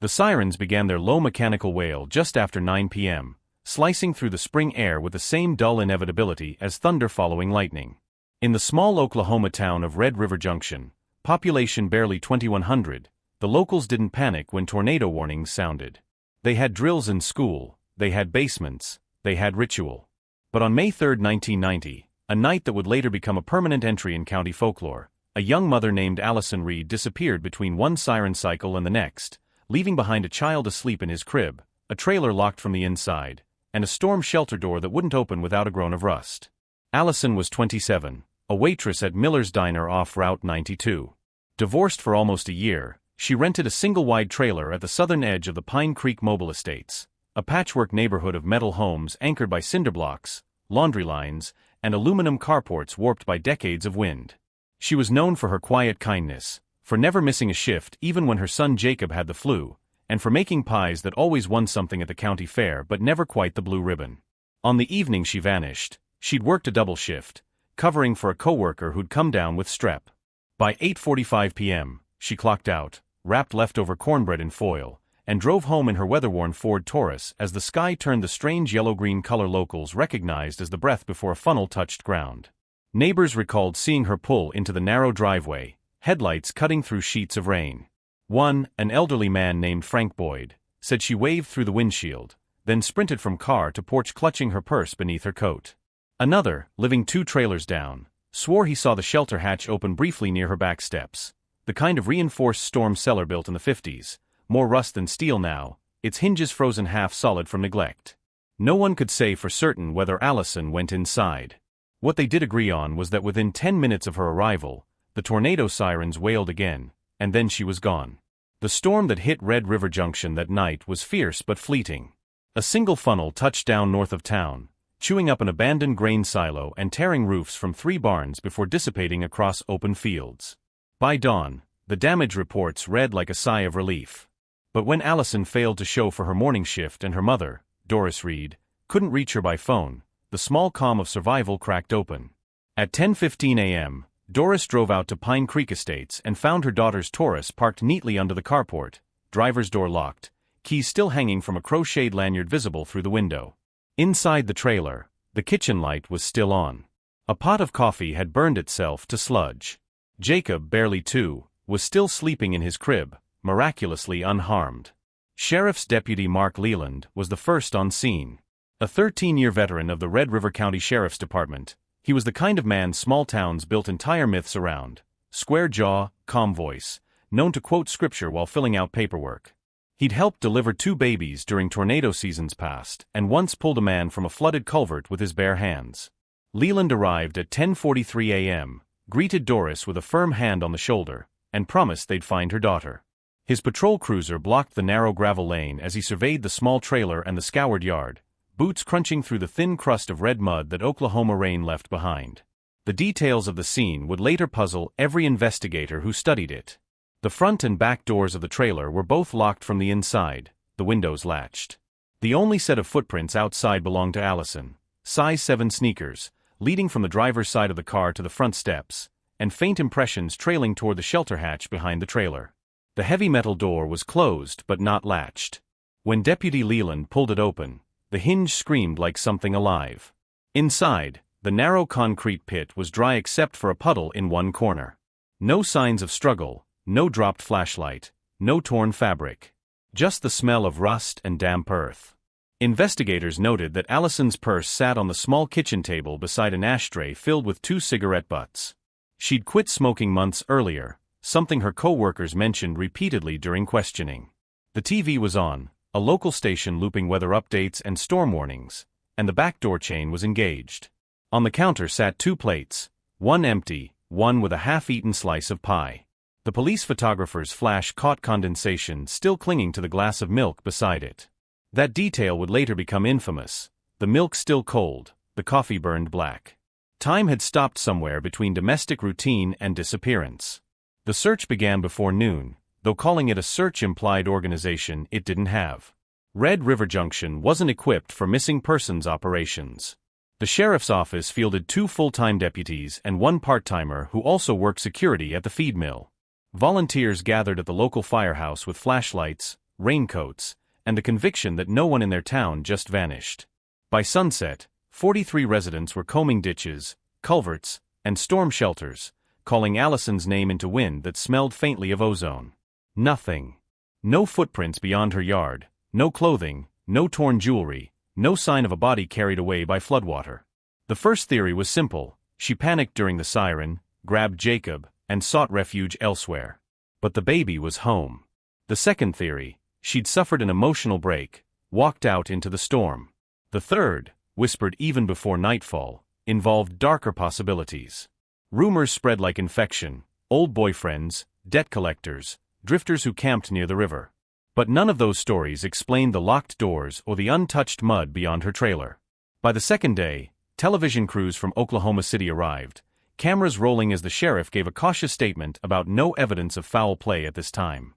The sirens began their low mechanical wail just after 9 p.m., slicing through the spring air with the same dull inevitability as thunder following lightning. In the small Oklahoma town of Red River Junction, population barely 2,100, the locals didn't panic when tornado warnings sounded. They had drills in school, they had basements, they had ritual. But on May 3, 1990, a night that would later become a permanent entry in county folklore, a young mother named Allison Reed disappeared between one siren cycle and the next, leaving behind a child asleep in his crib, a trailer locked from the inside, and a storm shelter door that wouldn't open without a groan of rust. Allison was 27, a waitress at Miller's Diner off Route 92. Divorced for almost a year, she rented a single-wide trailer at the southern edge of the Pine Creek Mobile Estates, a patchwork neighborhood of metal homes anchored by cinder blocks, laundry lines, and aluminum carports warped by decades of wind. She was known for her quiet kindness, for never missing a shift even when her son Jacob had the flu, and for making pies that always won something at the county fair but never quite the blue ribbon. On the evening she vanished, she'd worked a double shift, covering for a coworker who'd come down with strep. By 8:45 p.m., she clocked out, wrapped leftover cornbread in foil, and drove home in her weather-worn Ford Taurus as the sky turned the strange yellow-green color locals recognized as the breath before a funnel touched ground. Neighbors recalled seeing her pull into the narrow driveway, headlights cutting through sheets of rain. One, an elderly man named Frank Boyd, said she waved through the windshield, then sprinted from car to porch clutching her purse beneath her coat. Another, living 2 trailers down, swore he saw the shelter hatch open briefly near her back steps, the kind of reinforced storm cellar built in the 50s, more rust than steel now, its hinges frozen half-solid from neglect. No one could say for certain whether Allison went inside. What they did agree on was that within 10 minutes of her arrival, the tornado sirens wailed again, and then she was gone. The storm that hit Red River Junction that night was fierce but fleeting. A single funnel touched down north of town, chewing up an abandoned grain silo and tearing roofs from 3 barns before dissipating across open fields. By dawn, the damage reports read like a sigh of relief. But when Allison failed to show for her morning shift and her mother, Doris Reed, couldn't reach her by phone, the small calm of survival cracked open. At 10:15 a.m., Doris drove out to Pine Creek Estates and found her daughter's Taurus parked neatly under the carport, driver's door locked, keys still hanging from a crocheted lanyard visible through the window. Inside the trailer, the kitchen light was still on. A pot of coffee had burned itself to sludge. Jacob, barely 2, was still sleeping in his crib, miraculously unharmed. Sheriff's Deputy Mark Leland was the first on scene. A 13-year veteran of the Red River County Sheriff's Department, he was the kind of man small towns built entire myths around. Square jaw, calm voice, known to quote scripture while filling out paperwork. He'd helped deliver 2 babies during tornado seasons past, and once pulled a man from a flooded culvert with his bare hands. Leland arrived at 10:43 a.m., greeted Doris with a firm hand on the shoulder, and promised they'd find her daughter. His patrol cruiser blocked the narrow gravel lane as he surveyed the small trailer and the scoured yard, boots crunching through the thin crust of red mud that Oklahoma rain left behind. The details of the scene would later puzzle every investigator who studied it. The front and back doors of the trailer were both locked from the inside, the windows latched. The only set of footprints outside belonged to Allison, size 7 sneakers, leading from the driver's side of the car to the front steps, and faint impressions trailing toward the shelter hatch behind the trailer. The heavy metal door was closed but not latched. When Deputy Leland pulled it open, the hinge screamed like something alive. Inside, the narrow concrete pit was dry except for a puddle in one corner. No signs of struggle, no dropped flashlight, no torn fabric. Just the smell of rust and damp earth. Investigators noted that Allison's purse sat on the small kitchen table beside an ashtray filled with 2 cigarette butts. She'd quit smoking months earlier, something her co-workers mentioned repeatedly during questioning. The TV was on, a local station looping weather updates and storm warnings, and the back door chain was engaged. On the counter sat 2 plates, one empty, one with a half-eaten slice of pie. The police photographer's flash caught condensation still clinging to the glass of milk beside it. That detail would later become infamous, the milk still cold, the coffee burned black. Time had stopped somewhere between domestic routine and disappearance. The search began before noon, though calling it a search implied organization it didn't have. Red River Junction wasn't equipped for missing persons operations. The sheriff's office fielded 2 full-time deputies and 1 part-timer who also worked security at the feed mill. Volunteers gathered at the local firehouse with flashlights, raincoats, and the conviction that no one in their town just vanished. By sunset, 43 residents were combing ditches, culverts, and storm shelters, calling Allison's name into wind that smelled faintly of ozone. Nothing. No footprints beyond her yard, no clothing, no torn jewelry, no sign of a body carried away by floodwater. The first theory was simple: she panicked during the siren, grabbed Jacob, and sought refuge elsewhere. But the baby was home. The second theory: she'd suffered an emotional break, walked out into the storm. The third, whispered even before nightfall, involved darker possibilities. Rumors spread like infection: old boyfriends, debt collectors, drifters who camped near the river. But none of those stories explained the locked doors or the untouched mud beyond her trailer. By the second day, television crews from Oklahoma City arrived, cameras rolling as the sheriff gave a cautious statement about no evidence of foul play at this time.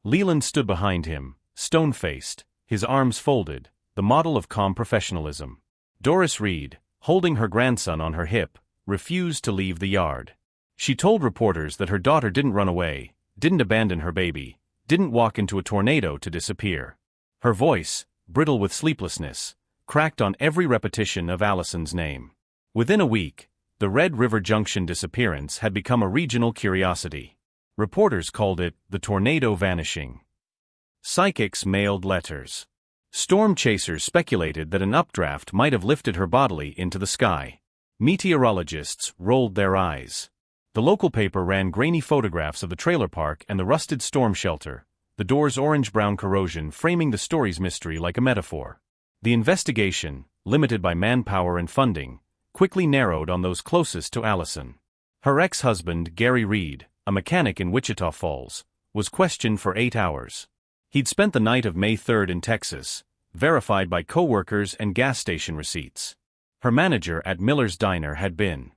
Leland stood behind him, stone-faced, his arms folded, the model of calm professionalism. Doris Reed, holding her grandson on her hip, refused to leave the yard. She told reporters that her daughter didn't run away, didn't abandon her baby, didn't walk into a tornado to disappear. Her voice, brittle with sleeplessness, cracked on every repetition of Allison's name. Within a week, the Red River Junction disappearance had become a regional curiosity. Reporters called it the tornado vanishing. Psychics mailed letters. Storm chasers speculated that an updraft might have lifted her bodily into the sky. Meteorologists rolled their eyes. The local paper ran grainy photographs of the trailer park and the rusted storm shelter, the door's orange-brown corrosion framing the story's mystery like a metaphor. The investigation, limited by manpower and funding, quickly narrowed on those closest to Allison. Her ex-husband, Gary Reed, a mechanic in Wichita Falls, was questioned for 8 hours. He'd spent the night of May 3 in Texas, verified by co-workers and gas station receipts. Her manager at Miller's Diner had been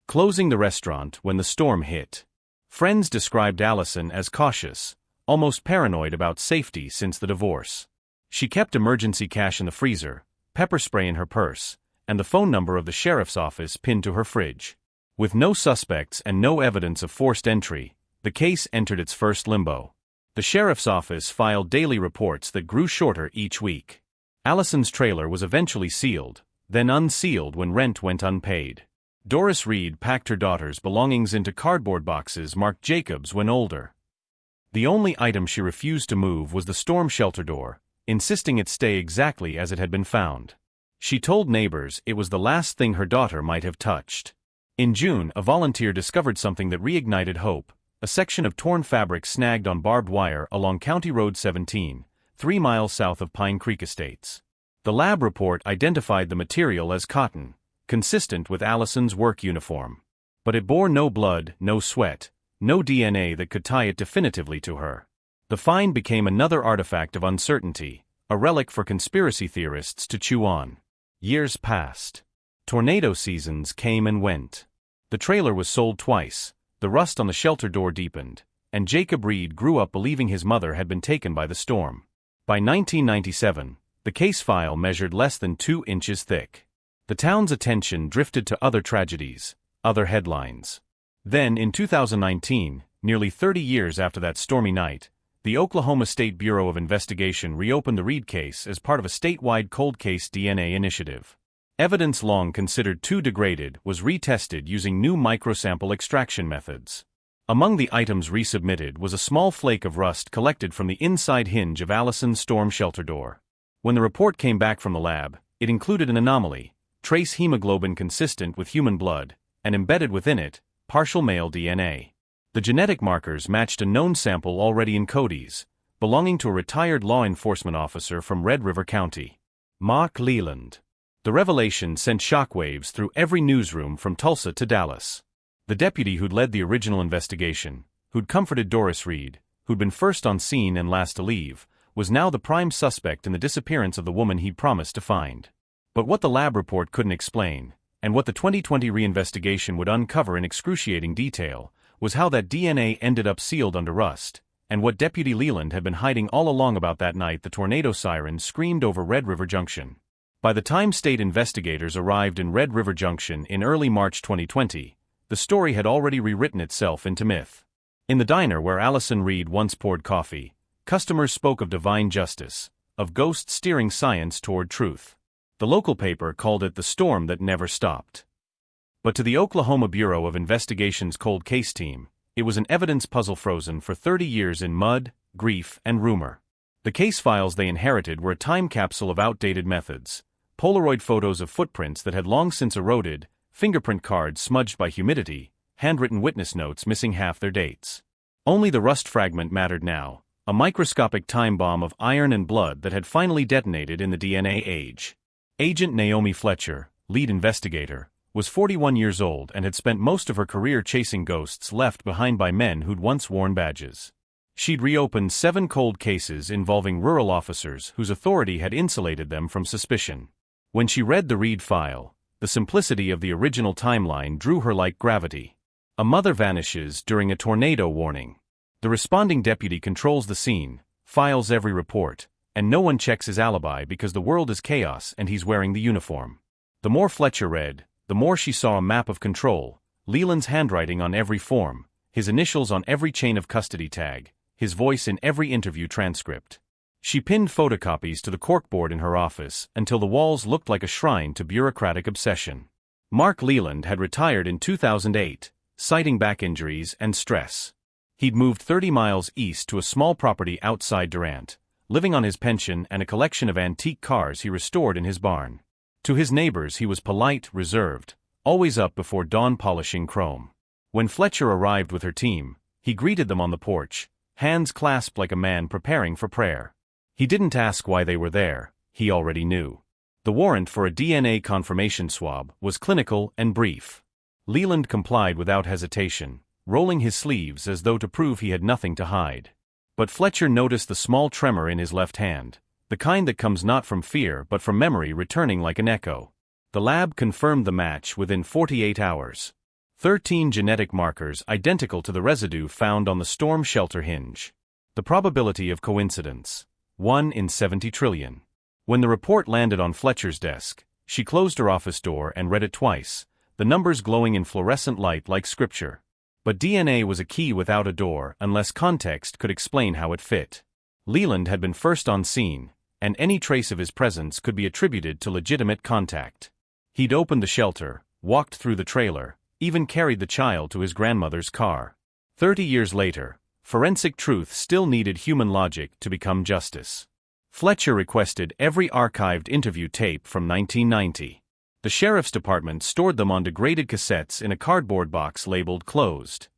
closing the restaurant when the storm hit. Friends described Allison as cautious, almost paranoid about safety since the divorce. She kept emergency cash in the freezer, pepper spray in her purse, and the phone number of the sheriff's office pinned to her fridge. With no suspects and no evidence of forced entry, the case entered its first limbo. The sheriff's office filed daily reports that grew shorter each week. Allison's trailer was eventually sealed, then unsealed when rent went unpaid. Doris Reed packed her daughter's belongings into cardboard boxes marked Jacob's when older. The only item she refused to move was the storm shelter door, insisting it stay exactly as it had been found. She told neighbors it was the last thing her daughter might have touched. In June, a volunteer discovered something that reignited hope: a section of torn fabric snagged on barbed wire along County Road 17, 3 miles south of Pine Creek Estates. The lab report identified the material as cotton, consistent with Allison's work uniform. But it bore no blood, no sweat, no DNA that could tie it definitively to her. The find became another artifact of uncertainty, a relic for conspiracy theorists to chew on. Years passed. Tornado seasons came and went. The trailer was sold twice, the rust on the shelter door deepened, and Jacob Reed grew up believing his mother had been taken by the storm. By 1997, the case file measured less than 2 inches thick. The town's attention drifted to other tragedies, other headlines. Then, in 2019, nearly 30 years after that stormy night, the Oklahoma State Bureau of Investigation reopened the Reed case as part of a statewide cold case DNA initiative. Evidence long considered too degraded was retested using new microsample extraction methods. Among the items resubmitted was a small flake of rust collected from the inside hinge of Allison's storm shelter door. When the report came back from the lab, it included an anomaly: trace hemoglobin consistent with human blood, and embedded within it, partial male DNA. The genetic markers matched a known sample already in Cody's, belonging to a retired law enforcement officer from Red River County, Mark Leland. The revelation sent shockwaves through every newsroom from Tulsa to Dallas. The deputy who'd led the original investigation, who'd comforted Doris Reed, who'd been first on scene and last to leave, was now the prime suspect in the disappearance of the woman he'd promised to find. But what the lab report couldn't explain, and what the 2020 reinvestigation would uncover in excruciating detail, was how that DNA ended up sealed under rust, and what Deputy Leland had been hiding all along about that night the tornado siren screamed over Red River Junction. By the time state investigators arrived in Red River Junction in early March 2020, the story had already rewritten itself into myth. In the diner where Allison Reed once poured coffee, Customers spoke of divine justice, of ghosts steering science toward truth. The local paper called it the storm that never stopped. But to the Oklahoma Bureau of Investigation's cold case team, it was an evidence puzzle frozen for 30 years in mud, grief, and rumor. The case files they inherited were a time capsule of outdated methods: Polaroid photos of footprints that had long since eroded, fingerprint cards smudged by humidity, handwritten witness notes missing half their dates. Only the rust fragment mattered now, a microscopic time bomb of iron and blood that had finally detonated in the DNA age. Agent Naomi Fletcher, lead investigator, was 41 years old and had spent most of her career chasing ghosts left behind by men who'd once worn badges. She'd reopened 7 cold cases involving rural officers whose authority had insulated them from suspicion. When she read the Reed file, the simplicity of the original timeline drew her like gravity. A mother vanishes during a tornado warning. The responding deputy controls the scene, files every report, and no one checks his alibi because the world is chaos and he's wearing the uniform. The more Fletcher read, the more she saw a map of control: Leland's handwriting on every form, his initials on every chain of custody tag, his voice in every interview transcript. She pinned photocopies to the corkboard in her office until the walls looked like a shrine to bureaucratic obsession. Mark Leland had retired in 2008, citing back injuries and stress. He'd moved 30 miles east to a small property outside Durant, living on his pension and a collection of antique cars he restored in his barn. To his neighbors he was polite, reserved, always up before dawn polishing chrome. When Fletcher arrived with her team, he greeted them on the porch, hands clasped like a man preparing for prayer. He didn't ask why they were there, he already knew. The warrant for a DNA confirmation swab was clinical and brief. Leland complied without hesitation, rolling his sleeves as though to prove he had nothing to hide. But Fletcher noticed the small tremor in his left hand, the kind that comes not from fear but from memory returning like an echo. The lab confirmed the match within 48 hours. 13 genetic markers identical to the residue found on the storm shelter hinge. The probability of coincidence: 1 in 70 trillion. When the report landed on Fletcher's desk, she closed her office door and read it twice, the numbers glowing in fluorescent light like scripture. But DNA was a key without a door unless context could explain how it fit. Leland had been first on scene, and any trace of his presence could be attributed to legitimate contact. He'd opened the shelter, walked through the trailer, even carried the child to his grandmother's car. 30 years later, forensic truth still needed human logic to become justice. Fletcher requested every archived interview tape from 1990. The sheriff's department stored them on degraded cassettes in a cardboard box labeled closed.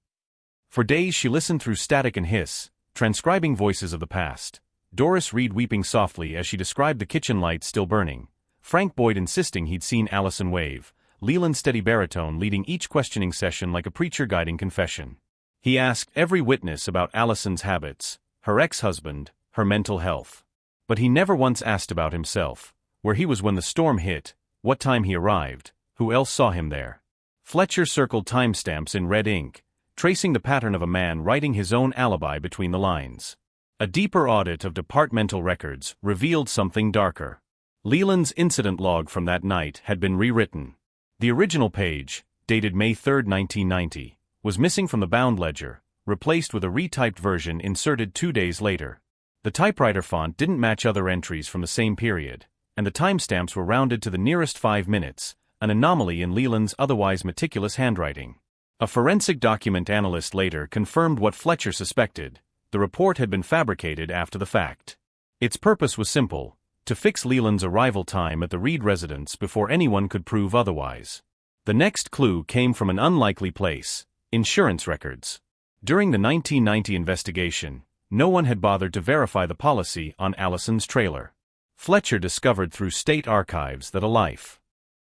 For days she listened through static and hiss, transcribing voices of the past. Doris Reed weeping softly as she described the kitchen light still burning, Frank Boyd insisting he'd seen Allison wave, Leland's steady baritone leading each questioning session like a preacher guiding confession. He asked every witness about Allison's habits, her ex-husband, her mental health. But he never once asked about himself, where he was when the storm hit, what time he arrived, who else saw him there. Fletcher circled timestamps in red ink, tracing the pattern of a man writing his own alibi between the lines. A deeper audit of departmental records revealed something darker. Leland's incident log from that night had been rewritten. The original page, dated May 3, 1990, was missing from the bound ledger, replaced with a retyped version inserted 2 days later. The typewriter font didn't match other entries from the same period, and the timestamps were rounded to the nearest 5 minutes, an anomaly in Leland's otherwise meticulous handwriting. A forensic document analyst later confirmed what Fletcher suspected: the report had been fabricated after the fact. Its purpose was simple: to fix Leland's arrival time at the Reed residence before anyone could prove otherwise. The next clue came from an unlikely place: insurance records. During the 1990 investigation, no one had bothered to verify the policy on Allison's trailer. Fletcher discovered through state archives that a life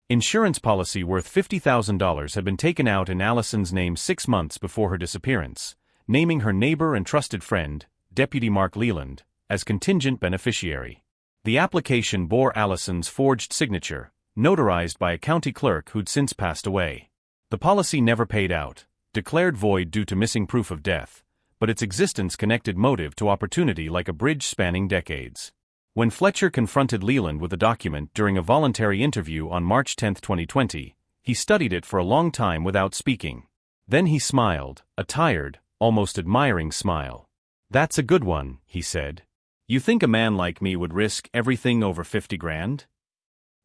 insurance policy worth $50,000 had been taken out in Allison's name 6 months before her disappearance, naming her neighbor and trusted friend, Deputy Mark Leland, as contingent beneficiary. The application bore Allison's forged signature, notarized by a county clerk who'd since passed away. The policy never paid out, declared void due to missing proof of death, but its existence connected motive to opportunity like a bridge spanning decades. When Fletcher confronted Leland with the document during a voluntary interview on March 10, 2020, he studied it for a long time without speaking. Then he smiled, a tired, almost admiring smile. "That's a good one," he said. "You think a man like me would risk everything over 50 grand?"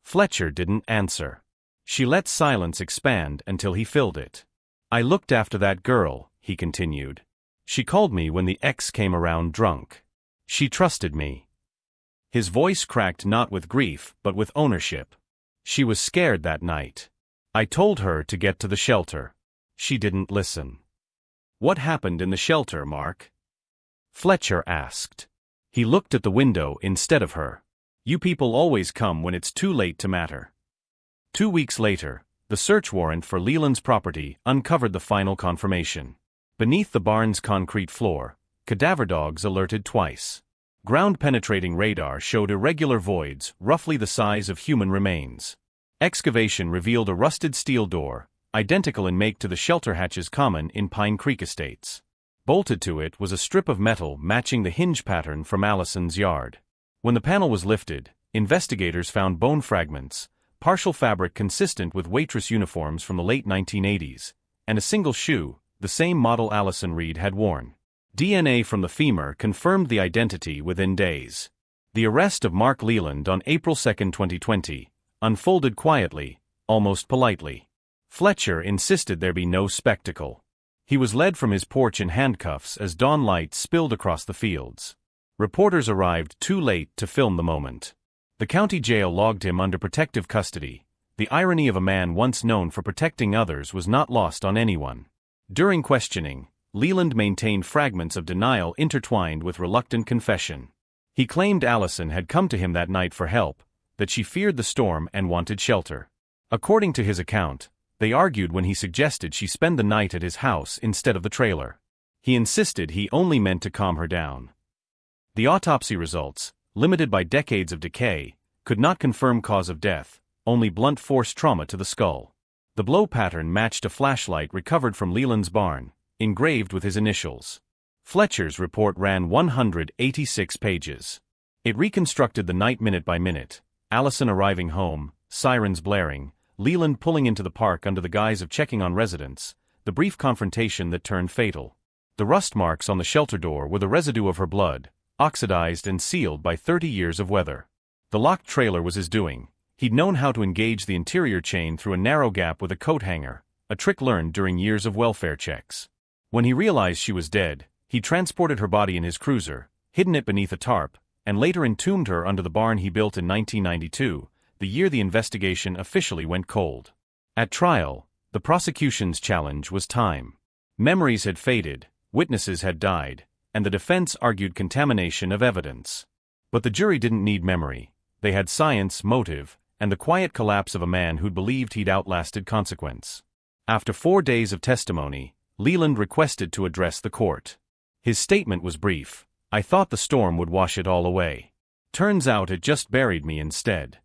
Fletcher didn't answer. She let silence expand until he filled it. "I looked after that girl," he continued. "She called me when the ex came around drunk. She trusted me." His voice cracked not with grief but with ownership. "She was scared that night. I told her to get to the shelter. She didn't listen." "What happened in the shelter, Mark?" Fletcher asked. He looked at the window instead of her. "You people always come when it's too late to matter." 2 weeks later, the search warrant for Leland's property uncovered the final confirmation. Beneath the barn's concrete floor, cadaver dogs alerted twice. Ground-penetrating radar showed irregular voids roughly the size of human remains. Excavation revealed a rusted steel door, identical in make to the shelter hatches common in Pine Creek estates. Bolted to it was a strip of metal matching the hinge pattern from Allison's yard. When the panel was lifted, investigators found bone fragments, partial fabric consistent with waitress uniforms from the late 1980s, and a single shoe, the same model Allison Reed had worn. DNA from the femur confirmed the identity within days. The arrest of Mark Leland on April 2, 2020, unfolded quietly, almost politely. Fletcher insisted there be no spectacle. He was led from his porch in handcuffs as dawn light spilled across the fields. Reporters arrived too late to film the moment. The county jail logged him under protective custody. The irony of a man once known for protecting others was not lost on anyone. During questioning, Leland maintained fragments of denial intertwined with reluctant confession. He claimed Allison had come to him that night for help, that she feared the storm and wanted shelter. According to his account, they argued when he suggested she spend the night at his house instead of the trailer. He insisted he only meant to calm her down. The autopsy results, limited by decades of decay, could not confirm cause of death, only blunt force trauma to the skull. The blow pattern matched a flashlight recovered from Leland's barn, engraved with his initials. Fletcher's report ran 186 pages. It reconstructed the night minute by minute, Allison arriving home, sirens blaring, Leland pulling into the park under the guise of checking on residents, the brief confrontation that turned fatal. The rust marks on the shelter door were the residue of her blood, oxidized and sealed by 30 years of weather. The locked trailer was his doing. He'd known how to engage the interior chain through a narrow gap with a coat hanger, a trick learned during years of welfare checks. When he realized she was dead, he transported her body in his cruiser, hidden it beneath a tarp, and later entombed her under the barn he built in 1992, the year the investigation officially went cold. At trial, the prosecution's challenge was time. Memories had faded, witnesses had died, and the defense argued contamination of evidence. But the jury didn't need memory. They had science, motive, and the quiet collapse of a man who'd believed he'd outlasted consequence. After 4 days of testimony, Leland requested to address the court. His statement was brief. "I thought the storm would wash it all away. Turns out it just buried me instead."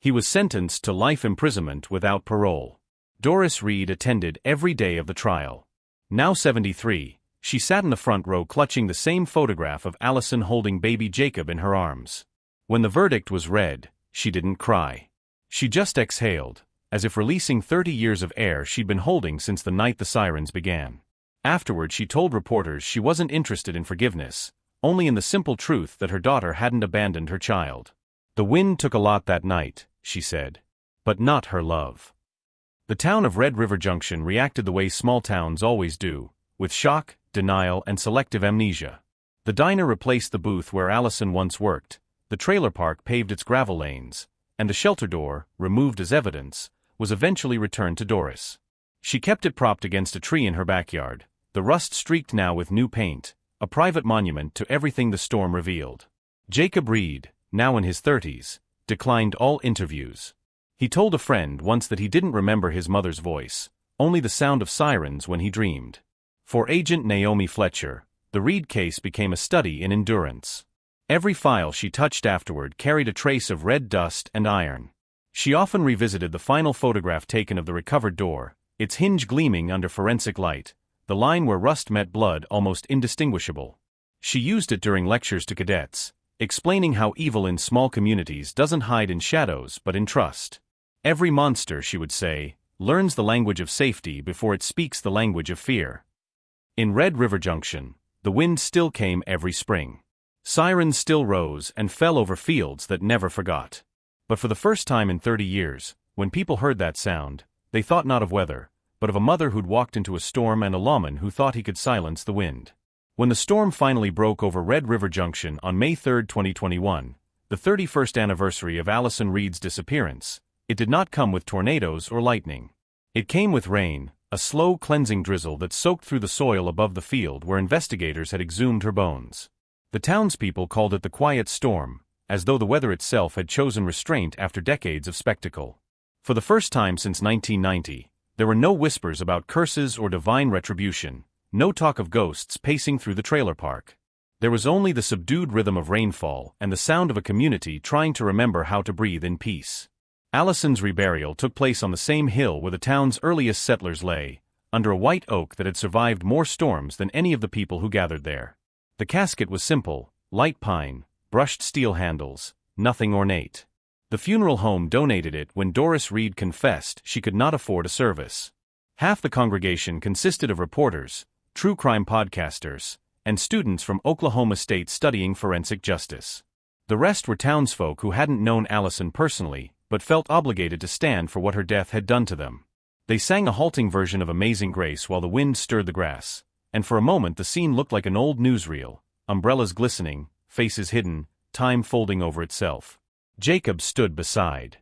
He was sentenced to life imprisonment without parole. Doris Reed attended every day of the trial. Now 73, she sat in the front row clutching the same photograph of Allison holding baby Jacob in her arms. When the verdict was read, she didn't cry. She just exhaled, as if releasing 30 years of air she'd been holding since the night the sirens began. Afterward, she told reporters she wasn't interested in forgiveness, only in the simple truth that her daughter hadn't abandoned her child. "The wind took a lot that night," she said, "but not her love." The town of Red River Junction reacted the way small towns always do, with shock, denial, and selective amnesia. The diner replaced the booth where Allison once worked, the trailer park paved its gravel lanes, and the shelter door, removed as evidence, was eventually returned to Doris. She kept it propped against a tree in her backyard, the rust streaked now with new paint, a private monument to everything the storm revealed. Jacob Reed, now in his 30s, declined all interviews. He told a friend once that he didn't remember his mother's voice, only the sound of sirens when he dreamed. For Agent Naomi Fletcher, the Reed case became a study in endurance. Every file she touched afterward carried a trace of red dust and iron. She often revisited the final photograph taken of the recovered door, its hinge gleaming under forensic light, the line where rust met blood almost indistinguishable. She used it during lectures to cadets, explaining how evil in small communities doesn't hide in shadows but in trust. "Every monster," she would say, "learns the language of safety before it speaks the language of fear." In Red River Junction, The wind still came every spring. Sirens still rose and fell over fields that never forgot. But for the first time in 30 years, when people heard that sound, they thought not of weather, but of a mother who'd walked into a storm and a lawman who thought he could silence the wind. When the storm finally broke over Red River Junction on May 3, 2021, the 31st anniversary of Allison Reed's disappearance, it did not come with tornadoes or lightning. It came with rain, a slow cleansing drizzle that soaked through the soil above the field where investigators had exhumed her bones. The townspeople called it the quiet storm, as though the weather itself had chosen restraint after decades of spectacle. For the first time since 1990, there were no whispers about curses or divine retribution, no talk of ghosts pacing through the trailer park. There was only the subdued rhythm of rainfall and the sound of a community trying to remember how to breathe in peace. Allison's reburial took place on the same hill where the town's earliest settlers lay, under a white oak that had survived more storms than any of the people who gathered there. The casket was simple, light pine, brushed steel handles, nothing ornate. The funeral home donated it when Doris Reed confessed she could not afford a service. Half the congregation consisted of reporters, true crime podcasters, and students from Oklahoma State studying forensic justice. The rest were townsfolk who hadn't known Allison personally, but felt obligated to stand for what her death had done to them. They sang a halting version of Amazing Grace while the wind stirred the grass, and for a moment the scene looked like an old newsreel, umbrellas glistening, faces hidden, time folding over itself. Jacob stood beside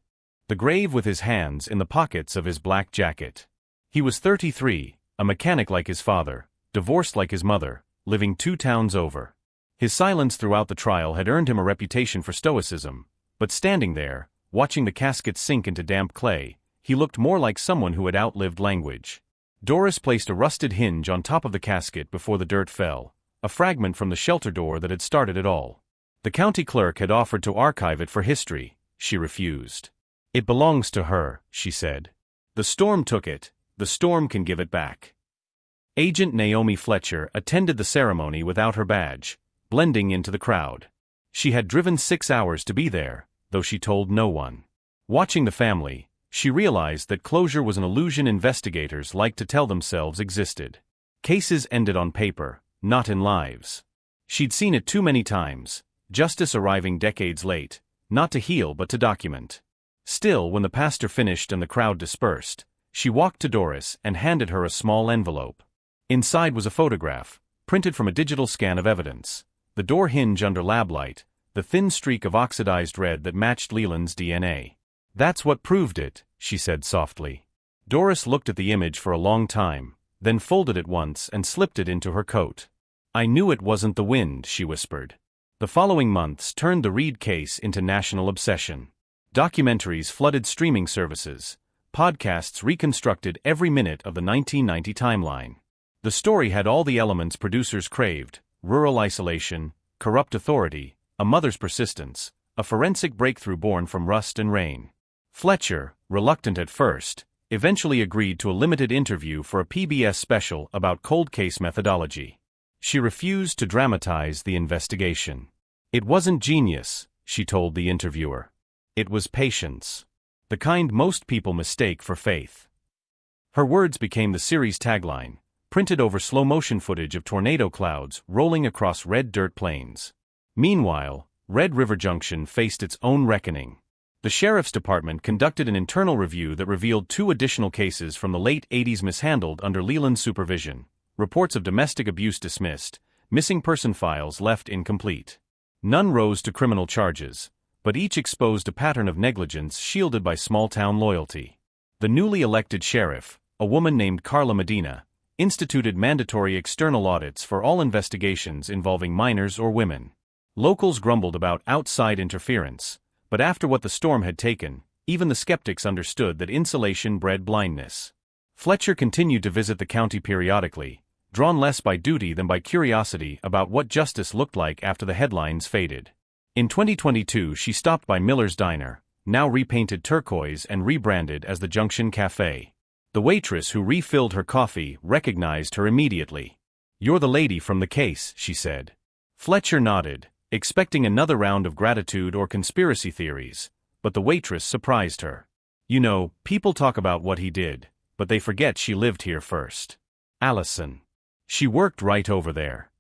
the grave with his hands in the pockets of his black jacket. He was 33, a mechanic like his father, divorced like his mother, living 2 towns over. His silence throughout the trial had earned him a reputation for stoicism, but standing there, watching the casket sink into damp clay, he looked more like someone who had outlived language. Doris placed a rusted hinge on top of the casket before the dirt fell, a fragment from the shelter door that had started it all. The county clerk had offered to archive it for history. She refused. "It belongs to her," she said. "The storm took it, the storm can give it back." Agent Naomi Fletcher attended the ceremony without her badge, blending into the crowd. She had driven 6 hours to be there, though she told no one. Watching the family, she realized that closure was an illusion investigators liked to tell themselves existed. Cases ended on paper, not in lives. She'd seen it too many times, justice arriving decades late, not to heal but to document. Still, when the pastor finished and the crowd dispersed, she walked to Doris and handed her a small envelope. Inside was a photograph, printed from a digital scan of evidence, the door hinge under lab light, the thin streak of oxidized red that matched Leland's DNA. "That's what proved it," she said softly. Doris looked at the image for a long time, then folded it once and slipped it into her coat. "I knew it wasn't the wind," she whispered. The following months turned the Reed case into national obsession. Documentaries flooded streaming services. Podcasts reconstructed every minute of the 1990 timeline. The story had all the elements producers craved: rural isolation, corrupt authority, a mother's persistence, a forensic breakthrough born from rust and rain. Fletcher, reluctant at first, eventually agreed to a limited interview for a PBS special about cold case methodology. She refused to dramatize the investigation. "It wasn't genius," she told the interviewer. "It was patience. The kind most people mistake for faith." Her words became the series tagline, printed over slow-motion footage of tornado clouds rolling across red dirt plains. Meanwhile, Red River Junction faced its own reckoning. The sheriff's department conducted an internal review that revealed 2 additional cases from the late 80s mishandled under Leland's supervision, reports of domestic abuse dismissed, missing person files left incomplete. None rose to criminal charges, but each exposed a pattern of negligence shielded by small-town loyalty. The newly elected sheriff, a woman named Carla Medina, instituted mandatory external audits for all investigations involving minors or women. Locals grumbled about outside interference, but after what the storm had taken, even the skeptics understood that insulation bred blindness. Fletcher continued to visit the county periodically, drawn less by duty than by curiosity about what justice looked like after the headlines faded. In 2022 she stopped by Miller's Diner, now repainted turquoise and rebranded as the Junction Café. The waitress who refilled her coffee recognized her immediately. "You're the lady from the case," she said. Fletcher nodded, expecting another round of gratitude or conspiracy theories, but the waitress surprised her. "You know, people talk about what he did, but they forget she lived here first. Allison. She worked right over there."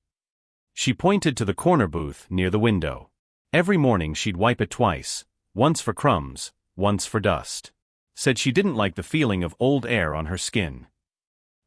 She pointed to the corner booth near the window. Every morning she'd wipe it twice, once for crumbs, once for dust. Said she didn't like the feeling of old air on her skin.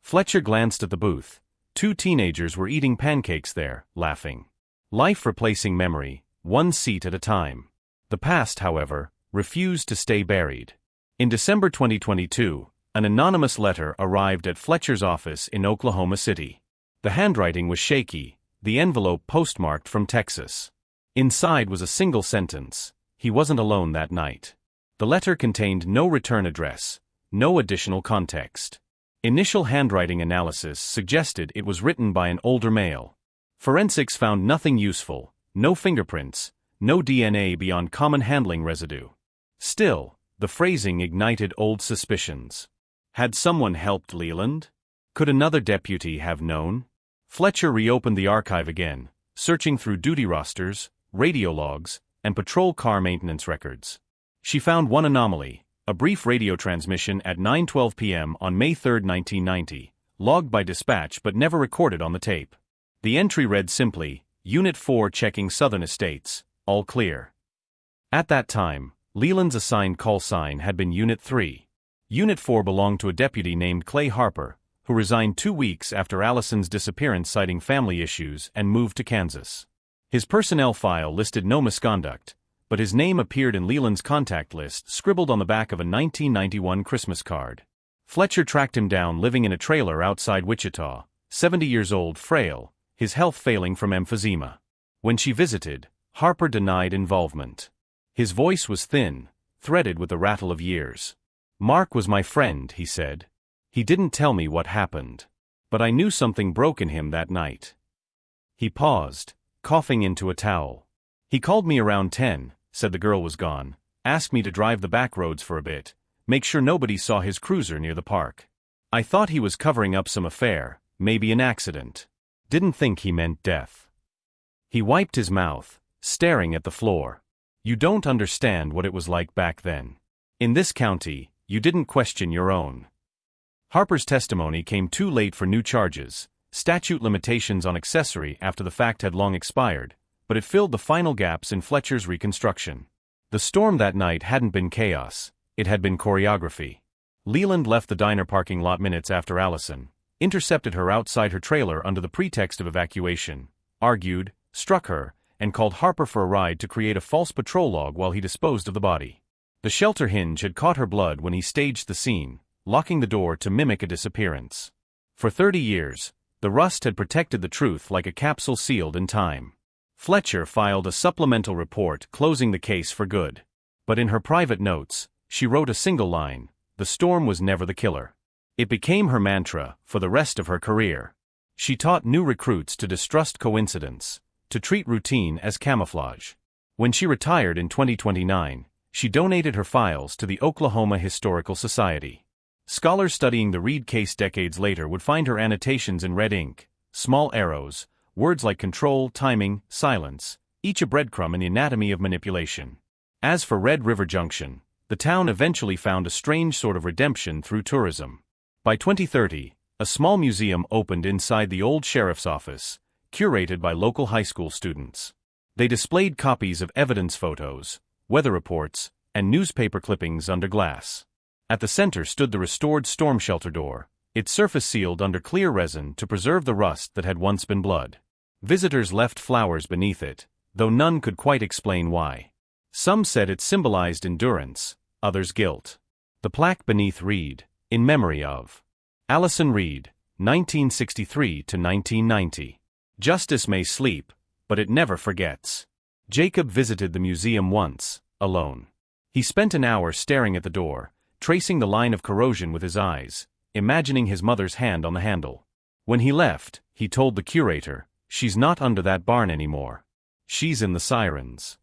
Fletcher glanced at the booth. 2 teenagers were eating pancakes there, laughing. Life replacing memory, one seat at a time. The past, however, refused to stay buried. In December 2022, an anonymous letter arrived at Fletcher's office in Oklahoma City. The handwriting was shaky, the envelope postmarked from Texas. Inside was a single sentence: he wasn't alone that night. The letter contained no return address, no additional context. Initial handwriting analysis suggested it was written by an older male. Forensics found nothing useful, no fingerprints, no DNA beyond common handling residue. Still, the phrasing ignited old suspicions. Had someone helped Leland? Could another deputy have known? Fletcher reopened the archive again, searching through duty rosters, radio logs, and patrol car maintenance records. She found one anomaly: a brief radio transmission at 9:12 p.m. on May 3, 1990, logged by dispatch but never recorded on the tape. The entry read simply, Unit 4 checking Southern Estates, all clear. At that time, Leland's assigned call sign had been Unit 3. Unit 4 belonged to a deputy named Clay Harper, who resigned 2 weeks after Allison's disappearance citing family issues and moved to Kansas. His personnel file listed no misconduct, but his name appeared in Leland's contact list scribbled on the back of a 1991 Christmas card. Fletcher tracked him down living in a trailer outside Wichita, 70 years old, frail, his health failing from emphysema. When she visited, Harper denied involvement. His voice was thin, threaded with the rattle of years. "Mark was my friend," he said. "He didn't tell me what happened. But I knew something broke in him that night." He paused, coughing into a towel. "He called me around 10, said the girl was gone, asked me to drive the back roads for a bit, make sure nobody saw his cruiser near the park. I thought he was covering up some affair, maybe an accident. Didn't think he meant death." He wiped his mouth, staring at the floor. "You don't understand what it was like back then. In this county, you didn't question your own." Harper's testimony came too late for new charges. Statute limitations on accessory after the fact had long expired, but it filled the final gaps in Fletcher's reconstruction. The storm that night hadn't been chaos, it had been choreography. Leland left the diner parking lot minutes after Allison, intercepted her outside her trailer under the pretext of evacuation, argued, struck her, and called Harper for a ride to create a false patrol log while he disposed of the body. The shelter hinge had caught her blood when he staged the scene, locking the door to mimic a disappearance. For 30 years, the rust had protected the truth like a capsule sealed in time. Fletcher filed a supplemental report closing the case for good. But in her private notes, she wrote a single line: "The storm was never the killer." It became her mantra for the rest of her career. She taught new recruits to distrust coincidence, to treat routine as camouflage. When she retired in 2029, she donated her files to the Oklahoma Historical Society. Scholars studying the Reed case decades later would find her annotations in red ink, small arrows, words like control, timing, silence, each a breadcrumb in the anatomy of manipulation. As for Red River Junction, the town eventually found a strange sort of redemption through tourism. By 2030, a small museum opened inside the old sheriff's office, curated by local high school students. They displayed copies of evidence photos, weather reports, and newspaper clippings under glass. At the center stood the restored storm shelter door, its surface sealed under clear resin to preserve the rust that had once been blood. Visitors left flowers beneath it, though none could quite explain why. Some said it symbolized endurance, others guilt. The plaque beneath read, "In memory of Allison Reed, 1963 to 1990. Justice may sleep, but it never forgets." Jacob visited the museum once, alone. He spent an hour staring at the door, tracing the line of corrosion with his eyes, imagining his mother's hand on the handle. When he left, he told the curator, "She's not under that barn anymore. She's in the sirens."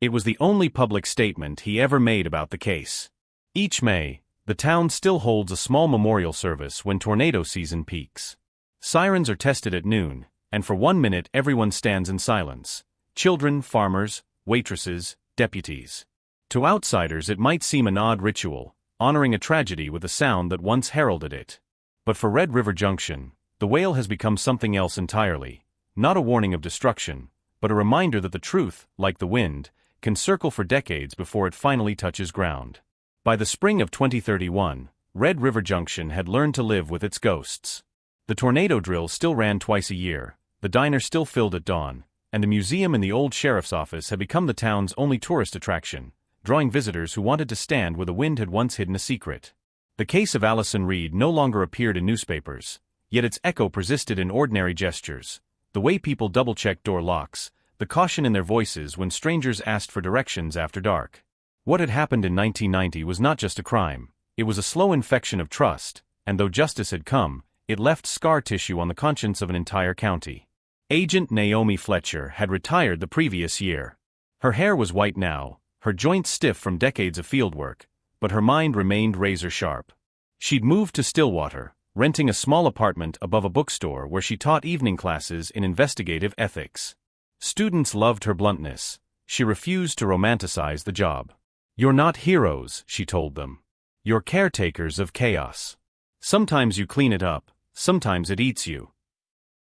It was the only public statement he ever made about the case. Each May, the town still holds a small memorial service when tornado season peaks. Sirens are tested at noon, and for 1 minute everyone stands in silence. Children, farmers, waitresses, deputies. To outsiders it might seem an odd ritual, honoring a tragedy with a sound that once heralded it. But for Red River Junction, the wail has become something else entirely, not a warning of destruction, but a reminder that the truth, like the wind, can circle for decades before it finally touches ground. By the spring of 2031, Red River Junction had learned to live with its ghosts. The tornado drill still ran twice a year, the diner still filled at dawn, and the museum in the old sheriff's office had become the town's only tourist attraction, drawing visitors who wanted to stand where the wind had once hidden a secret. The case of Allison Reed no longer appeared in newspapers, yet its echo persisted in ordinary gestures, the way people double-checked door locks, the caution in their voices when strangers asked for directions after dark. What had happened in 1990 was not just a crime, it was a slow infection of trust, and though justice had come, it left scar tissue on the conscience of an entire county. Agent Naomi Fletcher had retired the previous year. Her hair was white now, her joints stiff from decades of fieldwork, but her mind remained razor-sharp. She'd moved to Stillwater, renting a small apartment above a bookstore where she taught evening classes in investigative ethics. Students loved her bluntness. She refused to romanticize the job. "You're not heroes," she told them. "You're caretakers of chaos. Sometimes you clean it up, sometimes it eats you."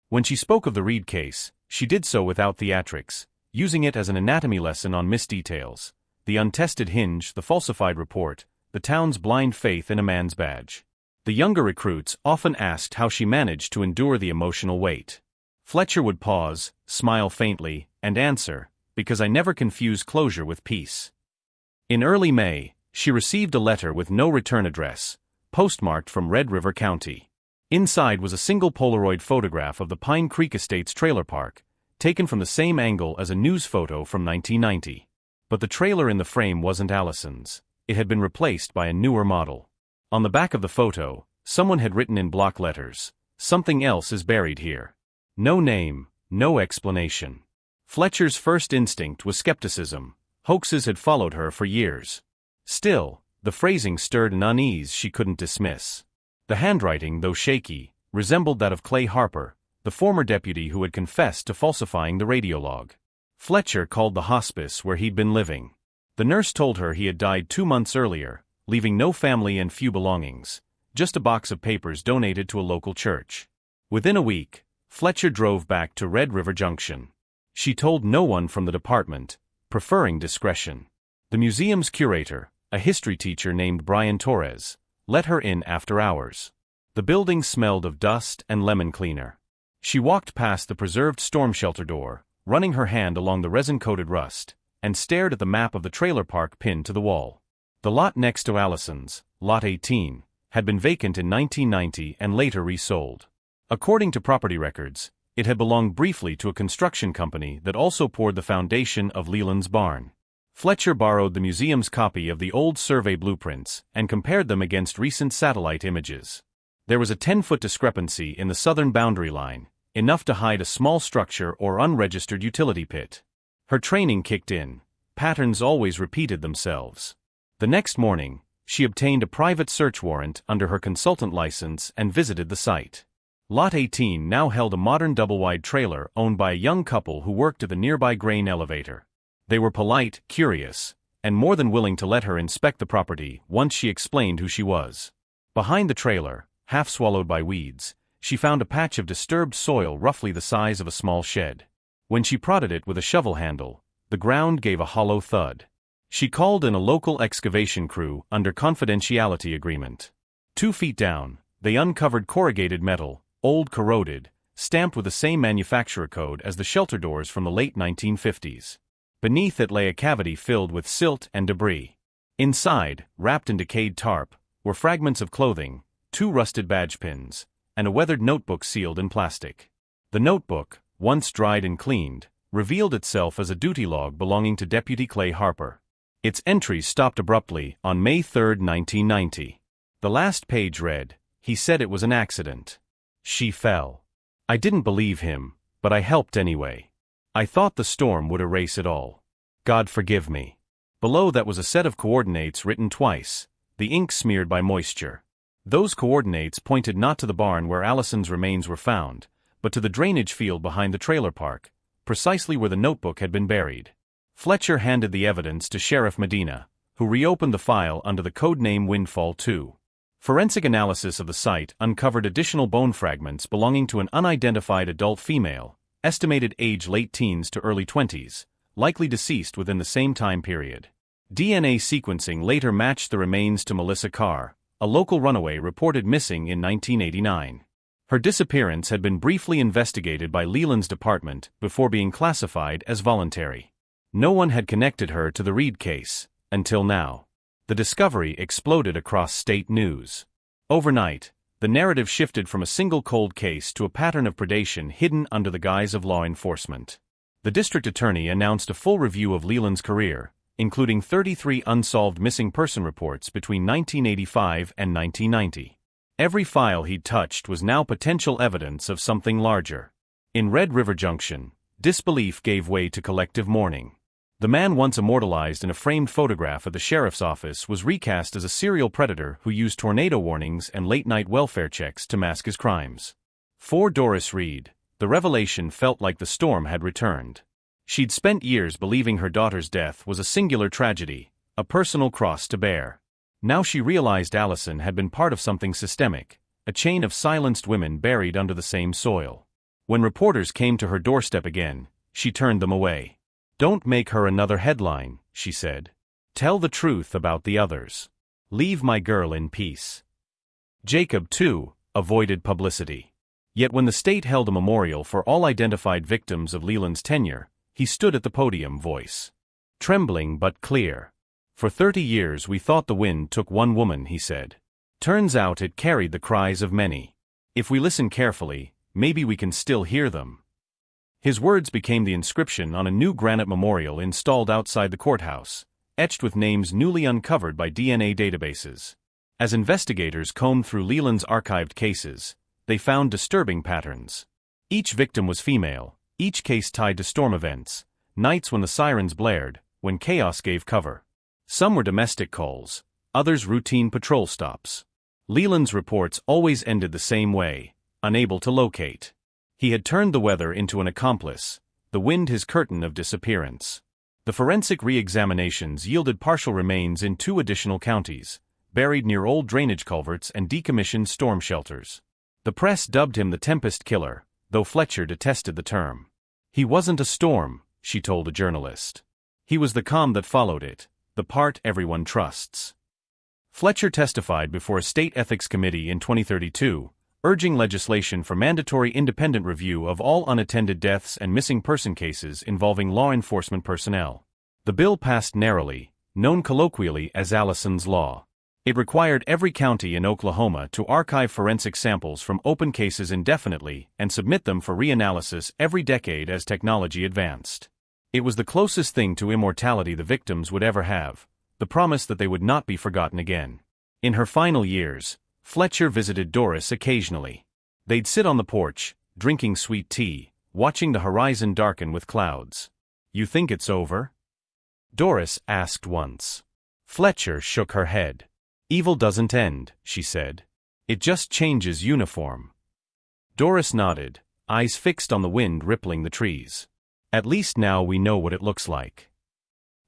When she spoke of the Reed case, she did so without theatrics, using it as an anatomy lesson on missed details, the untested hinge, the falsified report, the town's blind faith in a man's badge. The younger recruits often asked how she managed to endure the emotional weight. Fletcher would pause, smile faintly, and answer, "Because I never confuse closure with peace." In early May, she received a letter with no return address, postmarked from Red River County. Inside was a single Polaroid photograph of the Pine Creek Estates trailer park, taken from the same angle as a news photo from 1990. But the trailer in the frame wasn't Allison's. It had been replaced by a newer model. On the back of the photo, someone had written in block letters, "Something else is buried here." No name, no explanation. Fletcher's first instinct was skepticism. Hoaxes had followed her for years. Still, the phrasing stirred an unease she couldn't dismiss. The handwriting, though shaky, resembled that of Clay Harper, the former deputy who had confessed to falsifying the radiolog. Fletcher called the hospice where he'd been living. The nurse told her he had died 2 months earlier, leaving no family and few belongings, just a box of papers donated to a local church. Within a week, Fletcher drove back to Red River Junction. She told no one from the department, preferring discretion. The museum's curator, a history teacher named Brian Torres, let her in after hours. The building smelled of dust and lemon cleaner. She walked past the preserved storm shelter door, running her hand along the resin-coated rust, and stared at the map of the trailer park pinned to the wall. The lot next to Allison's, Lot 18, had been vacant in 1990 and later resold. According to property records, it had belonged briefly to a construction company that also poured the foundation of Leland's barn. Fletcher borrowed the museum's copy of the old survey blueprints and compared them against recent satellite images. There was a 10-foot discrepancy in the southern boundary line, enough to hide a small structure or unregistered utility pit. Her training kicked in. Patterns always repeated themselves. The next morning, she obtained a private search warrant under her consultant license and visited the site. Lot 18 now held a modern double-wide trailer owned by a young couple who worked at the nearby grain elevator. They were polite, curious, and more than willing to let her inspect the property once she explained who she was. Behind the trailer, half swallowed by weeds, she found a patch of disturbed soil roughly the size of a small shed. When she prodded it with a shovel handle, the ground gave a hollow thud. She called in a local excavation crew under confidentiality agreement. 2 feet down, they uncovered corrugated metal, old, corroded, stamped with the same manufacturer code as the shelter doors from the late 1950s. Beneath it lay a cavity filled with silt and debris. Inside, wrapped in decayed tarp, were fragments of clothing, 2 rusted badge pins, and a weathered notebook sealed in plastic. The notebook, once dried and cleaned, revealed itself as a duty log belonging to Deputy Clay Harper. Its entries stopped abruptly on May 3, 1990. The last page read, "He said it was an accident. She fell. I didn't believe him, but I helped anyway. I thought the storm would erase it all. God forgive me." Below that was a set of coordinates written twice, the ink smeared by moisture. Those coordinates pointed not to the barn where Allison's remains were found, but to the drainage field behind the trailer park, precisely where the notebook had been buried. Fletcher handed the evidence to Sheriff Medina, who reopened the file under the codename Windfall 2. Forensic analysis of the site uncovered additional bone fragments belonging to an unidentified adult female, estimated age late teens to early 20s, likely deceased within the same time period. DNA sequencing later matched the remains to Melissa Carr, a local runaway reported missing in 1989. Her disappearance had been briefly investigated by Leland's department before being classified as voluntary. No one had connected her to the Reed case, until now. The discovery exploded across state news. Overnight, the narrative shifted from a single cold case to a pattern of predation hidden under the guise of law enforcement. The district attorney announced a full review of Leland's career, including 33 unsolved missing person reports between 1985 and 1990. Every file he'd touched was now potential evidence of something larger. In Red River Junction, disbelief gave way to collective mourning. The man once immortalized in a framed photograph at the sheriff's office was recast as a serial predator who used tornado warnings and late-night welfare checks to mask his crimes. For Doris Reed, the revelation felt like the storm had returned. She'd spent years believing her daughter's death was a singular tragedy, a personal cross to bear. Now she realized Allison had been part of something systemic, a chain of silenced women buried under the same soil. When reporters came to her doorstep again, she turned them away. "Don't make her another headline," she said. "Tell the truth about the others. Leave my girl in peace." Jacob, too, avoided publicity. Yet when the state held a memorial for all identified victims of Leland's tenure, he stood at the podium, voice trembling but clear. "For 30 years we thought the wind took one woman," he said. "Turns out it carried the cries of many. If we listen carefully, maybe we can still hear them." His words became the inscription on a new granite memorial installed outside the courthouse, etched with names newly uncovered by DNA databases. As investigators combed through Leland's archived cases, they found disturbing patterns. Each victim was female, each case tied to storm events, nights when the sirens blared, when chaos gave cover. Some were domestic calls, others routine patrol stops. Leland's reports always ended the same way, unable to locate. He had turned the weather into an accomplice, the wind his curtain of disappearance. The forensic re-examinations yielded partial remains in 2 additional counties, buried near old drainage culverts and decommissioned storm shelters. The press dubbed him the Tempest Killer, though Fletcher detested the term. "He wasn't a storm," she told a journalist. "He was the calm that followed it, the part everyone trusts." Fletcher testified before a state ethics committee in 2032, urging legislation for mandatory independent review of all unattended deaths and missing person cases involving law enforcement personnel. The bill passed narrowly, known colloquially as Allison's Law. It required every county in Oklahoma to archive forensic samples from open cases indefinitely and submit them for reanalysis every decade as technology advanced. It was the closest thing to immortality the victims would ever have, the promise that they would not be forgotten again. In her final years, Fletcher visited Doris occasionally. They'd sit on the porch, drinking sweet tea, watching the horizon darken with clouds. "You think it's over?" Doris asked once. Fletcher shook her head. "Evil doesn't end," she said. "It just changes uniform." Doris nodded, eyes fixed on the wind rippling the trees. "At least now we know what it looks like."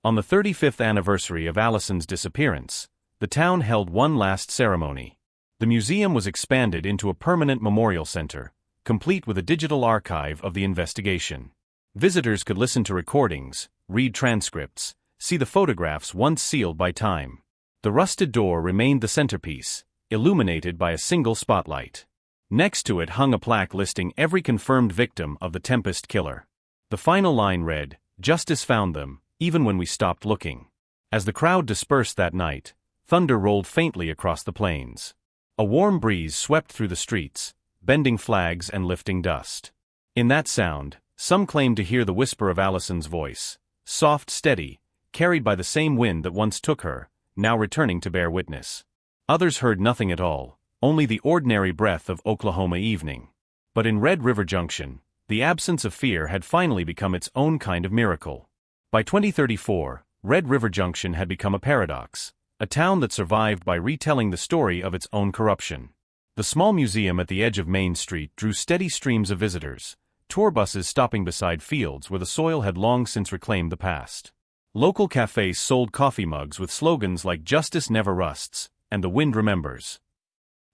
On the 35th anniversary of Allison's disappearance, the town held one last ceremony. The museum was expanded into a permanent memorial center, complete with a digital archive of the investigation. Visitors could listen to recordings, read transcripts, see the photographs once sealed by time. The rusted door remained the centerpiece, illuminated by a single spotlight. Next to it hung a plaque listing every confirmed victim of the Tempest Killer. The final line read, "Justice found them, even when we stopped looking." As the crowd dispersed that night, thunder rolled faintly across the plains. A warm breeze swept through the streets, bending flags and lifting dust. In that sound, some claimed to hear the whisper of Allison's voice, soft, steady, carried by the same wind that once took her, now returning to bear witness. Others heard nothing at all, only the ordinary breath of Oklahoma evening. But in Red River Junction, the absence of fear had finally become its own kind of miracle. By 2034, Red River Junction had become a paradox, a town that survived by retelling the story of its own corruption. The small museum at the edge of Main Street drew steady streams of visitors, tour buses stopping beside fields where the soil had long since reclaimed the past. Local cafes sold coffee mugs with slogans like "Justice never rusts," and "The wind remembers."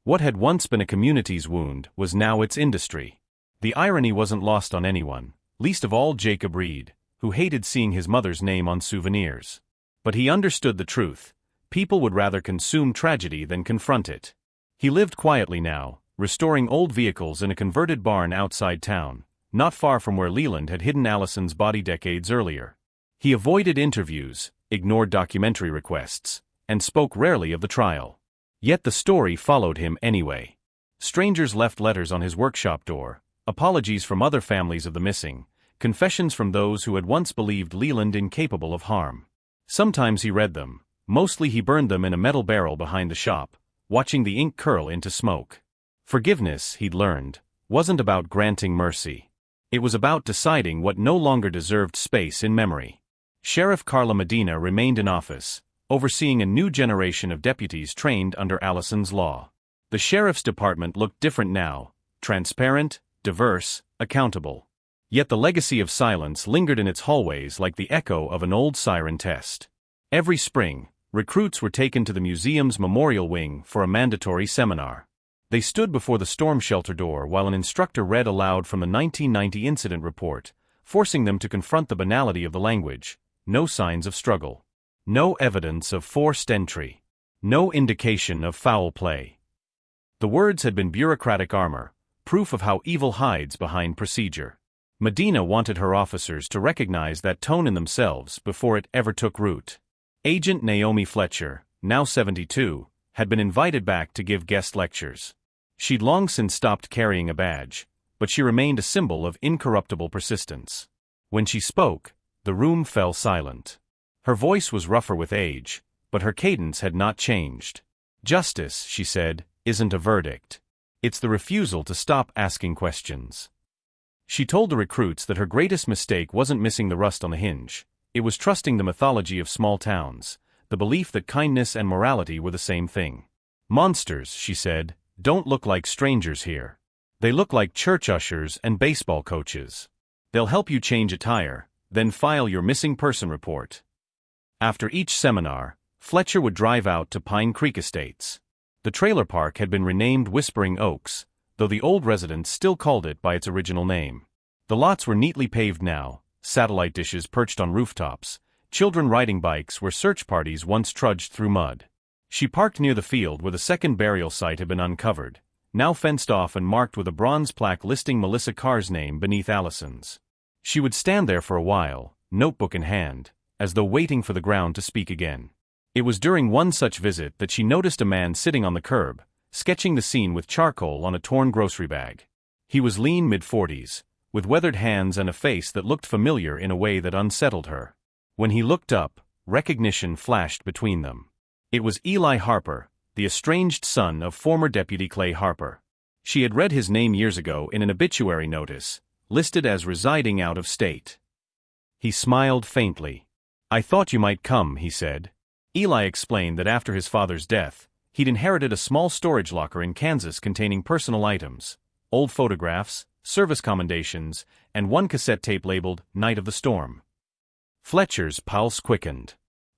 What had once been a community's wound was now its industry. The irony wasn't lost on anyone, least of all Jacob Reed, who hated seeing his mother's name on souvenirs. But he understood the truth. People would rather consume tragedy than confront it. He lived quietly now, restoring old vehicles in a converted barn outside town, not far from where Leland had hidden Allison's body decades earlier. He avoided interviews, ignored documentary requests, and spoke rarely of the trial. Yet the story followed him anyway. Strangers left letters on his workshop door, apologies from other families of the missing, confessions from those who had once believed Leland incapable of harm. Sometimes he read them, mostly he burned them in a metal barrel behind the shop, watching the ink curl into smoke. Forgiveness, he'd learned, wasn't about granting mercy. It was about deciding what no longer deserved space in memory. Sheriff Carla Medina remained in office, overseeing a new generation of deputies trained under Allison's law. The sheriff's department looked different now, transparent, diverse, accountable. Yet the legacy of silence lingered in its hallways like the echo of an old siren test. Every spring, recruits were taken to the museum's memorial wing for a mandatory seminar. They stood before the storm shelter door while an instructor read aloud from the 1990 incident report, forcing them to confront the banality of the language. No signs of struggle. No evidence of forced entry. No indication of foul play. The words had been bureaucratic armor, proof of how evil hides behind procedure. Medina wanted her officers to recognize that tone in themselves before it ever took root. Agent Naomi Fletcher, now 72, had been invited back to give guest lectures. She'd long since stopped carrying a badge, but she remained a symbol of incorruptible persistence. When she spoke, the room fell silent. Her voice was rougher with age, but her cadence had not changed. Justice, she said, isn't a verdict. It's the refusal to stop asking questions. She told the recruits that her greatest mistake wasn't missing the rust on the hinge. It was trusting the mythology of small towns, the belief that kindness and morality were the same thing. Monsters, she said, don't look like strangers here. They look like church ushers and baseball coaches. They'll help you change a tire, then file your missing person report. After each seminar, Fletcher would drive out to Pine Creek Estates. The trailer park had been renamed Whispering Oaks, though the old residents still called it by its original name. The lots were neatly paved now, satellite dishes perched on rooftops, children riding bikes where search parties once trudged through mud. She parked near the field where the second burial site had been uncovered, now fenced off and marked with a bronze plaque listing Melissa Carr's name beneath Allison's. She would stand there for a while, notebook in hand, as though waiting for the ground to speak again. It was during one such visit that she noticed a man sitting on the curb, sketching the scene with charcoal on a torn grocery bag. He was lean mid-40s, with weathered hands and a face that looked familiar in a way that unsettled her. When he looked up, recognition flashed between them. It was Eli Harper, the estranged son of former Deputy Clay Harper. She had read his name years ago in an obituary notice, listed as residing out of state. He smiled faintly. "I thought you might come," he said. Eli explained that after his father's death, he'd inherited a small storage locker in Kansas containing personal items, old photographs, service commendations, and one cassette tape labeled Night of the Storm. Fletcher's pulse quickened.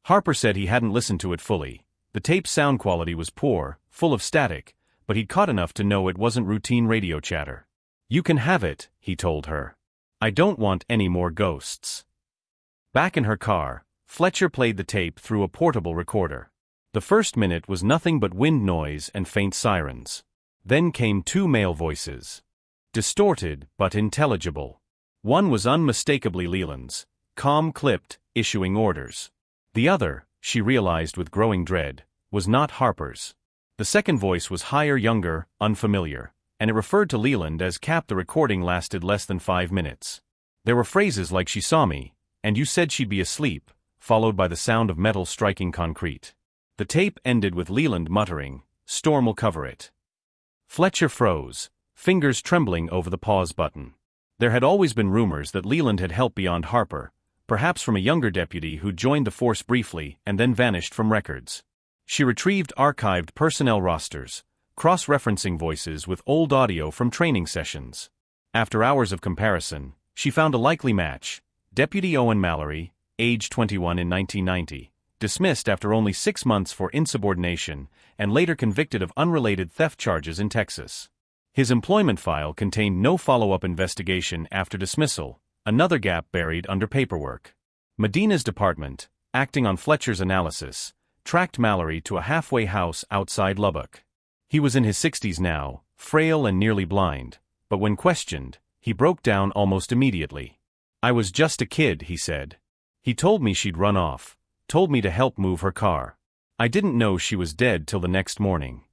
Harper said he hadn't listened to it fully. The tape's sound quality was poor, full of static, but he'd caught enough to know it wasn't routine radio chatter. "You can have it," he told her. "I don't want any more ghosts." Back in her car, Fletcher played the tape through a portable recorder. The first minute was nothing but wind noise and faint sirens. Then came two male voices. Distorted but intelligible. One was unmistakably Leland's, calm-clipped, issuing orders. The other, she realized with growing dread, was not Harper's. The second voice was higher, younger, unfamiliar, and it referred to Leland as Cap. The recording lasted less than 5 minutes. There were phrases like "she saw me," and "you said she'd be asleep," followed by the sound of metal striking concrete. The tape ended with Leland muttering, "Storm will cover it." Fletcher froze, fingers trembling over the pause button. There had always been rumors that Leland had help beyond Harper, perhaps from a younger deputy who joined the force briefly and then vanished from records. She retrieved archived personnel rosters, cross-referencing voices with old audio from training sessions. After hours of comparison, she found a likely match: Deputy Owen Mallory, age 21 in 1990, dismissed after only 6 months for insubordination, and later convicted of unrelated theft charges in Texas. His employment file contained no follow-up investigation after dismissal, another gap buried under paperwork. Medina's department, acting on Fletcher's analysis, tracked Mallory to a halfway house outside Lubbock. He was in his 60s now, frail and nearly blind, but when questioned, he broke down almost immediately. "I was just a kid," he said. "He told me she'd run off, told me to help move her car. I didn't know she was dead till the next morning."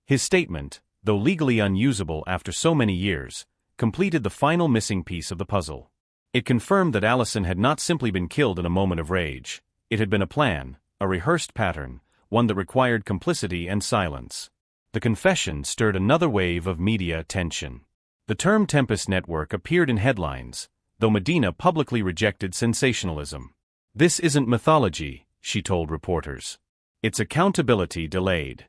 His statement, though legally unusable after so many years, completed the final missing piece of the puzzle. It confirmed that Allison had not simply been killed in a moment of rage. It had been a plan, a rehearsed pattern, one that required complicity and silence. The confession stirred another wave of media attention. The term Tempest Network appeared in headlines, though Medina publicly rejected sensationalism. "This isn't mythology," she told reporters. "It's accountability delayed."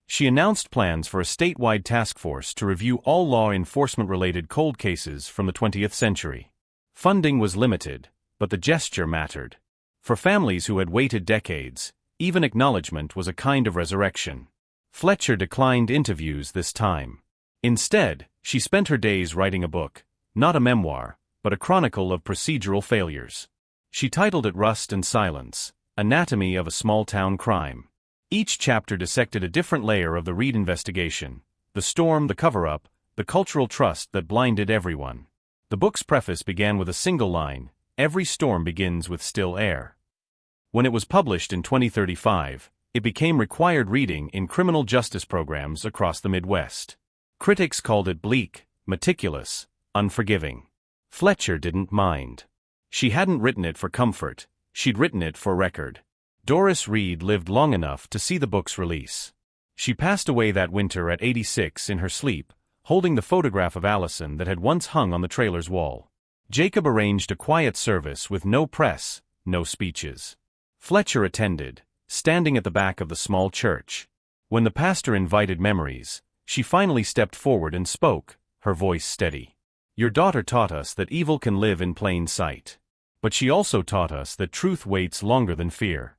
She announced plans for a statewide task force to review all law enforcement-related cold cases from the 20th century. Funding was limited, but the gesture mattered. For families who had waited decades, even acknowledgement was a kind of resurrection. Fletcher declined interviews this time. Instead, she spent her days writing a book, not a memoir, but a chronicle of procedural failures. She titled it Rust and Silence: Anatomy of a Small-Town Crime. Each chapter dissected a different layer of the Reed investigation: the storm, the cover-up, the cultural trust that blinded everyone. The book's preface began with a single line: "Every storm begins with still air." When it was published in 2035, it became required reading in criminal justice programs across the Midwest. Critics called it bleak, meticulous, unforgiving. Fletcher didn't mind. She hadn't written it for comfort, she'd written it for record. Doris Reed lived long enough to see the book's release. She passed away that winter at 86 in her sleep, holding the photograph of Allison that had once hung on the trailer's wall. Jacob arranged a quiet service with no press, no speeches. Fletcher attended, standing at the back of the small church. When the pastor invited memories, she finally stepped forward and spoke, her voice steady. "Your daughter taught us that evil can live in plain sight. But she also taught us that truth waits longer than fear."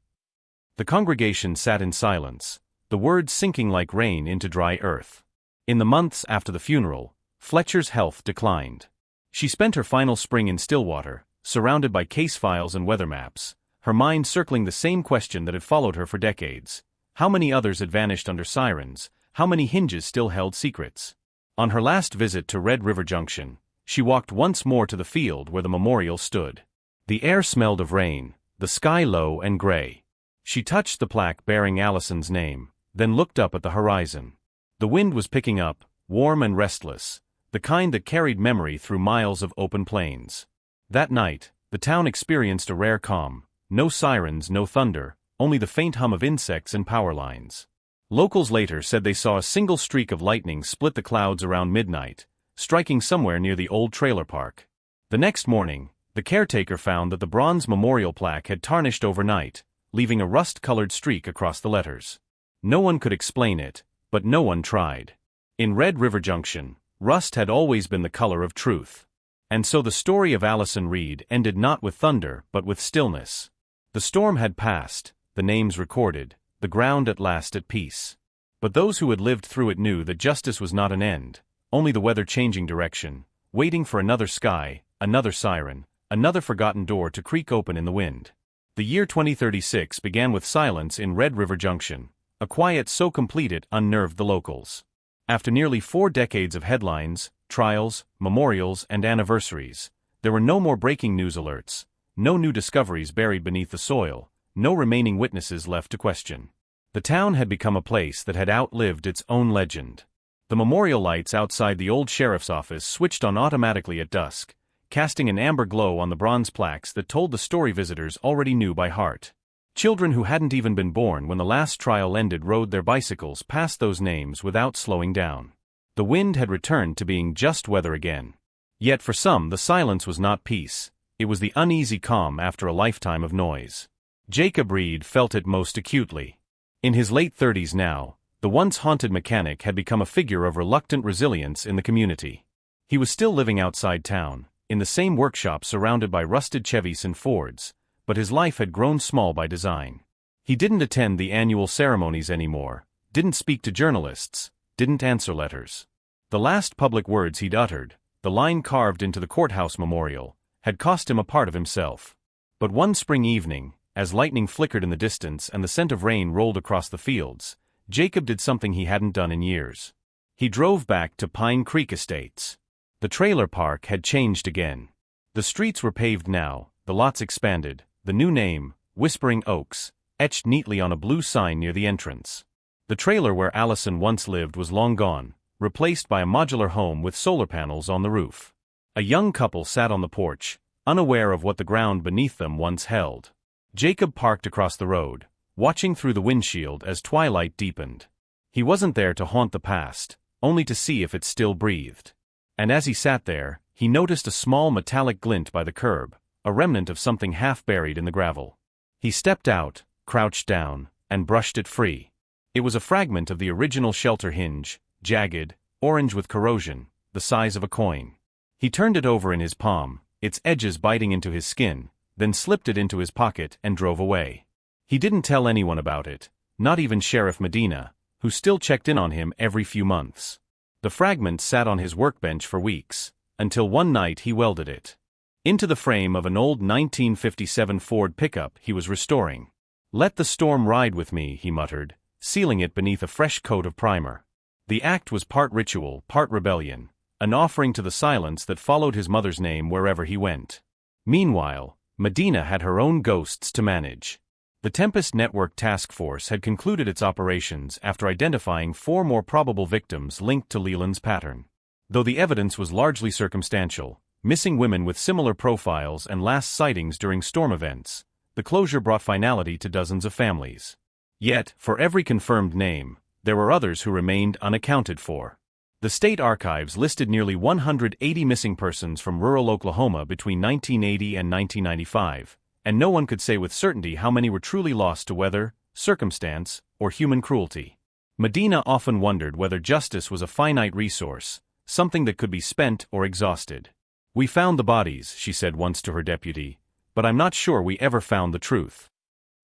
The congregation sat in silence, the words sinking like rain into dry earth. In the months after the funeral, Fletcher's health declined. She spent her final spring in Stillwater, surrounded by case files and weather maps, her mind circling the same question that had followed her for decades. How many others had vanished under sirens? How many hinges still held secrets? On her last visit to Red River Junction, she walked once more to the field where the memorial stood. The air smelled of rain, the sky low and gray. She touched the plaque bearing Allison's name, then looked up at the horizon. The wind was picking up, warm and restless, the kind that carried memory through miles of open plains. That night, the town experienced a rare calm: no sirens, no thunder, only the faint hum of insects and power lines. Locals later said they saw a single streak of lightning split the clouds around midnight, striking somewhere near the old trailer park. The next morning, the caretaker found that the bronze memorial plaque had tarnished overnight, leaving a rust-colored streak across the letters. No one could explain it, but no one tried. In Red River Junction, rust had always been the color of truth. And so the story of Allison Reed ended not with thunder but with stillness. The storm had passed, the names recorded, the ground at last at peace. But those who had lived through it knew that justice was not an end, only the weather changing direction, waiting for another sky, another siren, another forgotten door to creak open in the wind. The year 2036 began with silence in Red River Junction, a quiet so complete it unnerved the locals. After nearly 4 decades of headlines, trials, memorials, and anniversaries, there were no more breaking news alerts, no new discoveries buried beneath the soil, no remaining witnesses left to question. The town had become a place that had outlived its own legend. The memorial lights outside the old sheriff's office switched on automatically at dusk, casting an amber glow on the bronze plaques that told the story visitors already knew by heart. Children who hadn't even been born when the last trial ended rode their bicycles past those names without slowing down. The wind had returned to being just weather again. Yet for some the silence was not peace, it was the uneasy calm after a lifetime of noise. Jacob Reed felt it most acutely. In his late 30s now, the once haunted mechanic had become a figure of reluctant resilience in the community. He was still living outside town, in the same workshop surrounded by rusted Chevys and Fords, but his life had grown small by design. He didn't attend the annual ceremonies anymore, didn't speak to journalists, didn't answer letters. The last public words he'd uttered, the line carved into the courthouse memorial, had cost him a part of himself. But one spring evening, as lightning flickered in the distance and the scent of rain rolled across the fields, Jacob did something he hadn't done in years. He drove back to Pine Creek Estates. The trailer park had changed again. The streets were paved now, the lots expanded, the new name, Whispering Oaks, etched neatly on a blue sign near the entrance. The trailer where Allison once lived was long gone, replaced by a modular home with solar panels on the roof. A young couple sat on the porch, unaware of what the ground beneath them once held. Jacob parked across the road, watching through the windshield as twilight deepened. He wasn't there to haunt the past, only to see if it still breathed. And as he sat there, he noticed a small metallic glint by the curb, a remnant of something half buried in the gravel. He stepped out, crouched down, and brushed it free. It was a fragment of the original shelter hinge, jagged, orange with corrosion, the size of a coin. He turned it over in his palm, its edges biting into his skin, then slipped it into his pocket and drove away. He didn't tell anyone about it, not even Sheriff Medina, who still checked in on him every few months. The fragment sat on his workbench for weeks, until one night he welded it into the frame of an old 1957 Ford pickup he was restoring. "Let the storm ride with me," he muttered, sealing it beneath a fresh coat of primer. The act was part ritual, part rebellion, an offering to the silence that followed his mother's name wherever he went. Meanwhile, Medina had her own ghosts to manage. The Tempest Network Task Force had concluded its operations after identifying 4 more probable victims linked to Leland's pattern. Though the evidence was largely circumstantial, missing women with similar profiles and last sightings during storm events, the closure brought finality to dozens of families. Yet, for every confirmed name, there were others who remained unaccounted for. The state archives listed nearly 180 missing persons from rural Oklahoma between 1980 and 1995, and no one could say with certainty how many were truly lost to weather, circumstance, or human cruelty. Medina often wondered whether justice was a finite resource, something that could be spent or exhausted. "We found the bodies," she said once to her deputy, "but I'm not sure we ever found the truth."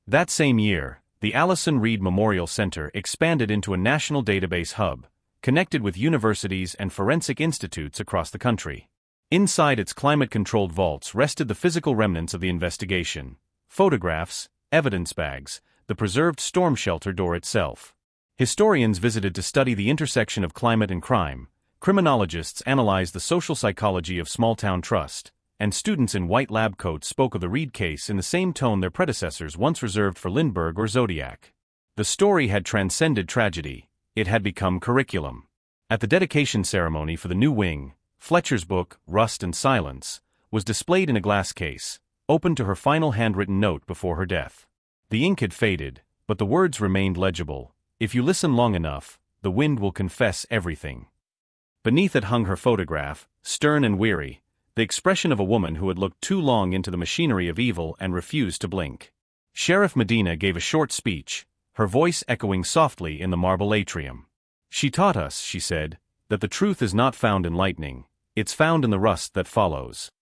That same year, the Allison Reed Memorial Center expanded into a national database hub, connected with universities and forensic institutes across the country. Inside its climate-controlled vaults rested the physical remnants of the investigation: photographs, evidence bags, the preserved storm shelter door itself. Historians visited to study the intersection of climate and crime, criminologists analyzed the social psychology of small-town trust, and students in white lab coats spoke of the Reed case in the same tone their predecessors once reserved for Lindbergh or Zodiac. The story had transcended tragedy, it had become curriculum. At the dedication ceremony for the new wing, Fletcher's book, Rust and Silence, was displayed in a glass case, open to her final handwritten note before her death. The ink had faded, but the words remained legible: "If you listen long enough, the wind will confess everything." Beneath it hung her photograph, stern and weary, the expression of a woman who had looked too long into the machinery of evil and refused to blink. Sheriff Medina gave a short speech, her voice echoing softly in the marble atrium. "She taught us," she said, "that the truth is not found in lightning, it's found in the rust that follows."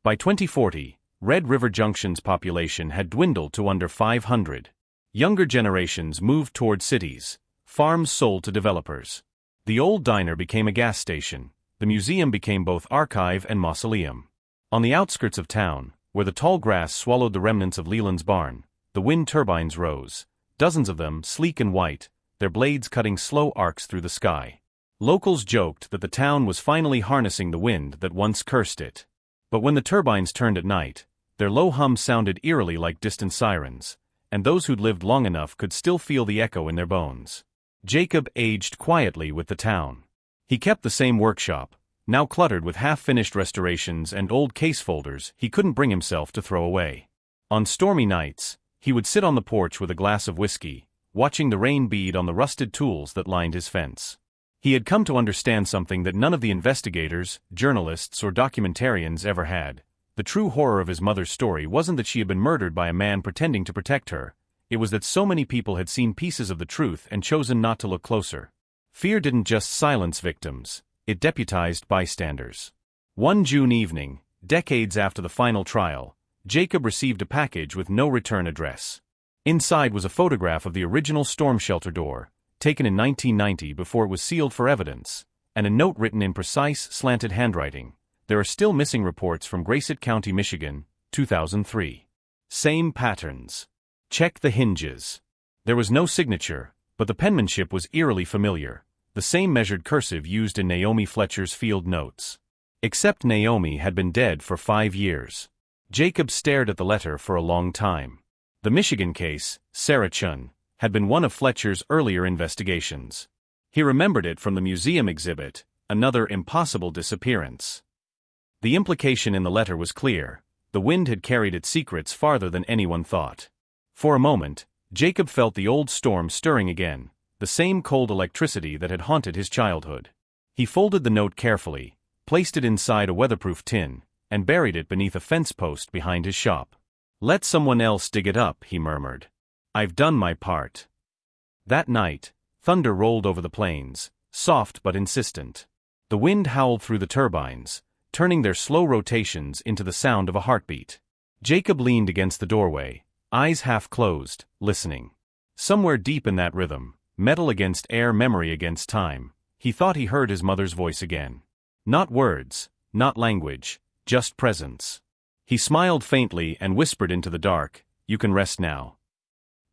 By 2040, Red River Junction's population had dwindled to under 500. Younger generations moved toward cities, farms sold to developers. The old diner became a gas station, the museum became both archive and mausoleum. On the outskirts of town, where the tall grass swallowed the remnants of Leland's barn, the wind turbines rose, dozens of them sleek and white, their blades cutting slow arcs through the sky. Locals joked that the town was finally harnessing the wind that once cursed it. But when the turbines turned at night, their low hum sounded eerily like distant sirens, and those who'd lived long enough could still feel the echo in their bones. Jacob aged quietly with the town. He kept the same workshop, now cluttered with half-finished restorations and old case folders he couldn't bring himself to throw away. On stormy nights, he would sit on the porch with a glass of whiskey, watching the rain bead on the rusted tools that lined his fence. He had come to understand something that none of the investigators, journalists, or documentarians ever had. The true horror of his mother's story wasn't that she had been murdered by a man pretending to protect her. It was that so many people had seen pieces of the truth and chosen not to look closer. Fear didn't just silence victims, it deputized bystanders. One June evening, decades after the final trial, Jacob received a package with no return address. Inside was a photograph of the original storm shelter door, taken in 1990 before it was sealed for evidence, and a note written in precise, slanted handwriting. There are still missing reports from Gracet County, Michigan, 2003. Same patterns. Check the hinges. There was no signature, but the penmanship was eerily familiar, the same measured cursive used in Naomi Fletcher's field notes. Except Naomi had been dead for 5 years. Jacob stared at the letter for a long time. The Michigan case, Sarah Chun, had been one of Fletcher's earlier investigations. He remembered it from the museum exhibit, another impossible disappearance. The implication in the letter was clear. The wind had carried its secrets farther than anyone thought. For a moment, Jacob felt the old storm stirring again, the same cold electricity that had haunted his childhood. He folded the note carefully, placed it inside a weatherproof tin, and buried it beneath a fence post behind his shop. "Let someone else dig it up," he murmured. "I've done my part." That night, thunder rolled over the plains, soft but insistent. The wind howled through the turbines, turning their slow rotations into the sound of a heartbeat. Jacob leaned against the doorway, eyes half closed, listening. Somewhere deep in that rhythm, metal against air, memory against time, he thought he heard his mother's voice again. Not words, not language, just presence. He smiled faintly and whispered into the dark, "You can rest now."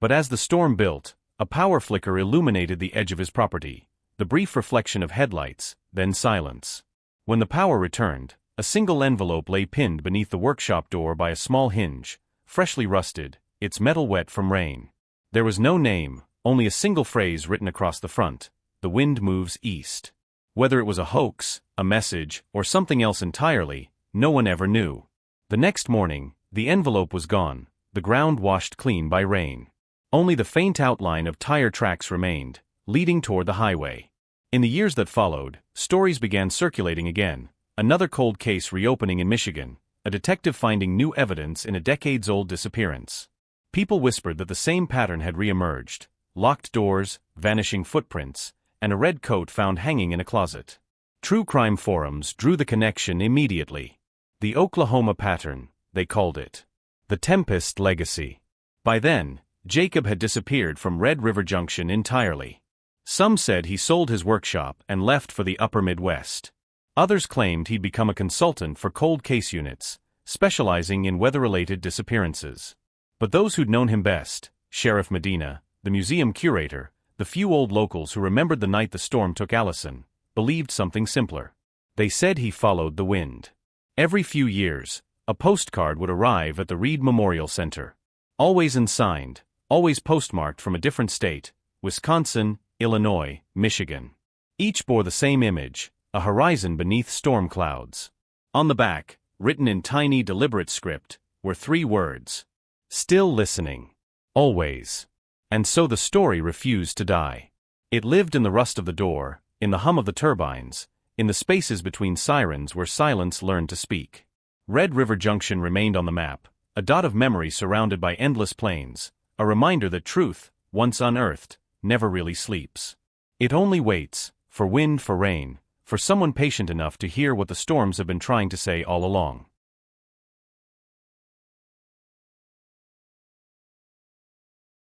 But as the storm built, a power flicker illuminated the edge of his property, the brief reflection of headlights, then silence. When the power returned, a single envelope lay pinned beneath the workshop door by a small hinge, freshly rusted, its metal wet from rain. There was no name, only a single phrase written across the front: "The wind moves east." Whether it was a hoax, a message, or something else entirely, no one ever knew. The next morning, the envelope was gone, the ground washed clean by rain. Only the faint outline of tire tracks remained, leading toward the highway. In the years that followed, stories began circulating again, another cold case reopening in Michigan, a detective finding new evidence in a decades-old disappearance. People whispered that the same pattern had re-emerged: locked doors, vanishing footprints, and a red coat found hanging in a closet. True crime forums drew the connection immediately. The Oklahoma pattern, they called it. The Tempest legacy. By then, Jacob had disappeared from Red River Junction entirely. Some said he sold his workshop and left for the upper Midwest. Others claimed he'd become a consultant for cold case units, specializing in weather-related disappearances. But those who'd known him best, Sheriff Medina, the museum curator, the few old locals who remembered the night the storm took Allison, believed something simpler. They said he followed the wind. Every few years, a postcard would arrive at the Reed Memorial Center. Always unsigned, always postmarked from a different state: Wisconsin, Illinois, Michigan. Each bore the same image: a horizon beneath storm clouds. On the back, written in tiny, deliberate script, were 3 words: "Still listening. Always." And so the story refused to die. It lived in the rust of the door, in the hum of the turbines, in the spaces between sirens where silence learned to speak. Red River Junction remained on the map, a dot of memory surrounded by endless plains, a reminder that truth, once unearthed, never really sleeps. It only waits, for wind, for rain, for someone patient enough to hear what the storms have been trying to say all along.